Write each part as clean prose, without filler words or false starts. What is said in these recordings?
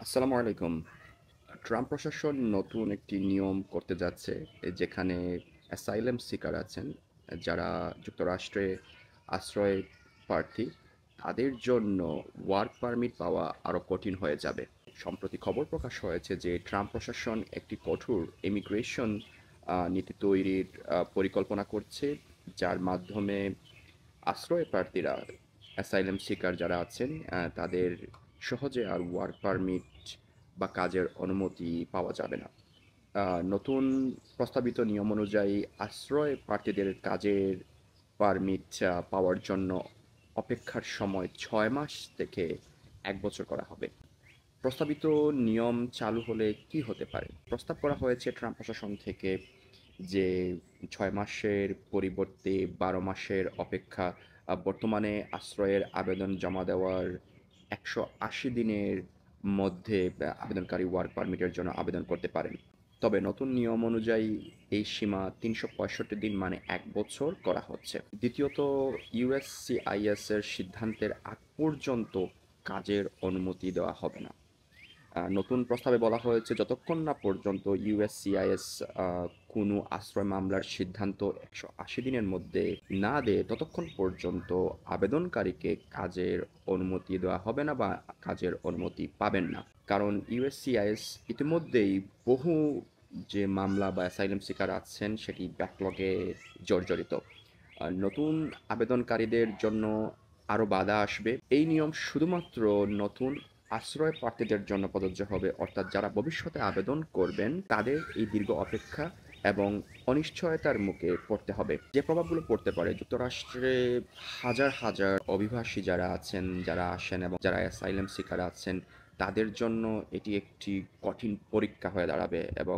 আসসালামু আলাইকুম। ট্রাম্প প্রশাসন নতুন একটি নিয়ম করতে যাচ্ছে, যেখানে অ্যাসাইলাম সিকার আছেন, যারা যুক্তরাষ্ট্রে আশ্রয় প্রার্থী, তাদের জন্য ওয়ার্ক পারমিট পাওয়া আরও কঠিন হয়ে যাবে। সম্প্রতি খবর প্রকাশ হয়েছে যে ট্রাম্প প্রশাসন একটি কঠোর ইমিগ্রেশন নীতি তৈরির পরিকল্পনা করছে, যার মাধ্যমে আশ্রয় প্রার্থীরা, অ্যাসাইলাম সিকার যারা আছেন, তাদের সহজে আর ওয়ার্ক পারমিট বা কাজের অনুমতি পাওয়া যাবে না। নতুন প্রস্তাবিত নিয়ম অনুযায়ী আশ্রয় প্রার্থীদের কাজের পারমিট পাওয়ার জন্য অপেক্ষার সময় 6 মাস থেকে 1 বছর করা হবে। প্রস্তাবিত নিয়ম চালু হলে কি হতে পারে? প্রস্তাব করা হয়েছে ট্রাম্প প্রশাসন থেকে যে ৬ মাসের পরিবর্তে ১২ মাসের অপেক্ষা। বর্তমানে আশ্রয়ের আবেদন জমা দেওয়ার ১৮০ দিনের মধ্যে আবেদনকারী ওয়ার্ক পারমিটের জন্য আবেদন করতে পারেন। তবে নতুন নিয়ম অনুযায়ী এই সীমা ৩৬৫ দিন, মানে ১ বছর করা হচ্ছে। দ্বিতীয়ত, ইউএসসিআইএস এর সিদ্ধান্তের আগ পর্যন্ত কাজের অনুমতি দেওয়া হবে না। নতুন প্রস্তাবে বলা হয়েছে, যতক্ষণ না পর্যন্ত ইউএসসিআইএস কোনো আশ্রয় মামলার সিদ্ধান্ত ১৮০ দিনের মধ্যে না দেয়, ততক্ষণ পর্যন্ত আবেদনকারীকে কাজের অনুমতি দেওয়া হবে না বা কাজের অনুমতি পাবেন না। কারণ ইউএসসিআইএস ইতিমধ্যেই বহু যে মামলা বা অ্যাসাইলাম সিকার আছেন, সেটি ব্যাকলগে জর্জরিত। নতুন আবেদনকারীদের জন্য আরও বাধা আসবে। এই নিয়ম শুধুমাত্র নতুন আশ্রয় প্রার্থীদের জন্য প্রযোজ্য হবে, অর্থাৎ যারা ভবিষ্যতে আবেদন করবেন তাদের এই দীর্ঘ অপেক্ষা এবং অনিশ্চয়তার মুখে পড়তে হবে। যে প্রভাবগুলো পড়তে পারে, যুক্তরাষ্ট্রে হাজার হাজার অভিবাসী যারা আছেন, যারা আসেন এবং যারা অ্যাসাইলাম সিকার আছেন, তাদের জন্য এটি একটি কঠিন পরীক্ষা হয়ে দাঁড়াবে। এবং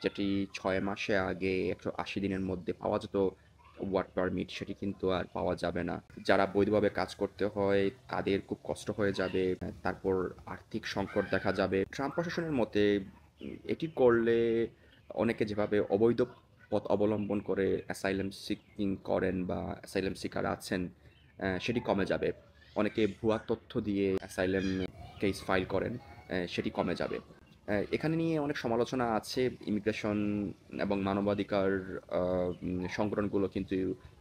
যেটি ৬ মাসে আগে ১৮০ দিনের মধ্যে পাওয়া যেত ওয়ার্ক পারমিট, সেটি কিন্তু আর পাওয়া যাবে না। যারা বৈধভাবে কাজ করতে হয় তাদের খুব কষ্ট হয়ে যাবে। তারপর আর্থিক সংকট দেখা যাবে। ট্রাম্প প্রশাসনের মতে এটি করলে অনেকে যেভাবে অবৈধ পথ অবলম্বন করে অ্যাসাইলাম সিকিং করেন বা অ্যাসাইলাম সিকার আছেন, সেটি কমে যাবে। অনেকে ভুয়া তথ্য দিয়ে অ্যাসাইলাম কেস ফাইল করেন, সেটি কমে যাবে। এখানে নিয়ে অনেক সমালোচনা আছে। ইমিগ্রেশন এবং মানবাধিকার সংগঠনগুলো কিন্তু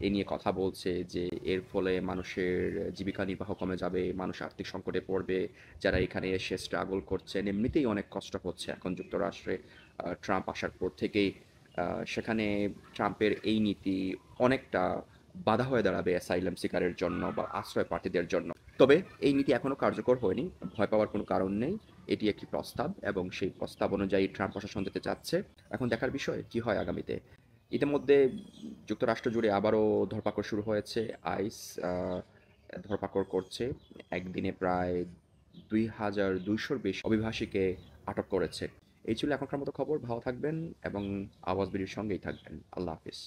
এ নিয়ে কথা বলছে যে এর ফলে মানুষের জীবিকা নির্বাহ কমে যাবে, মানুষ আর্থিক সংকটে পড়বে। যারা এখানে এসে স্ট্রাগল করছেন, এমনিতেই অনেক কষ্ট হচ্ছে এখন যুক্তরাষ্ট্রে ট্রাম্প আসার পর থেকেই। সেখানে ট্রাম্পের এই নীতি অনেকটা বাধা হয়ে দাঁড়াবে অ্যাসাইলাম সিকারের জন্য বা আশ্রয় প্রার্থীদের জন্য। তবে এই নীতি এখনো কার্যকর হয়নি। ভয় পাওয়ার কোনো কারণ নেই। এটি একটি প্রস্তাব এবং সেই প্রস্তাব অনুযায়ী ট্রাম্প প্রশাসন যেতে চাচ্ছে। এখন দেখার বিষয় কি হয় আগামীতে। ইতিমধ্যে যুক্তরাষ্ট্র জুড়ে আবারও ধরপাকড় শুরু হয়েছে। আইস ধরপাকড় করছে। একদিনে প্রায় ২,২০০-র বেশি অভিবাসীকে আটক করেছে। এই ছিল এখনকার মতো খবর। ভালো থাকবেন এবং আওয়াজ বিডির সঙ্গেই থাকবেন। আল্লাহ হাফিজ।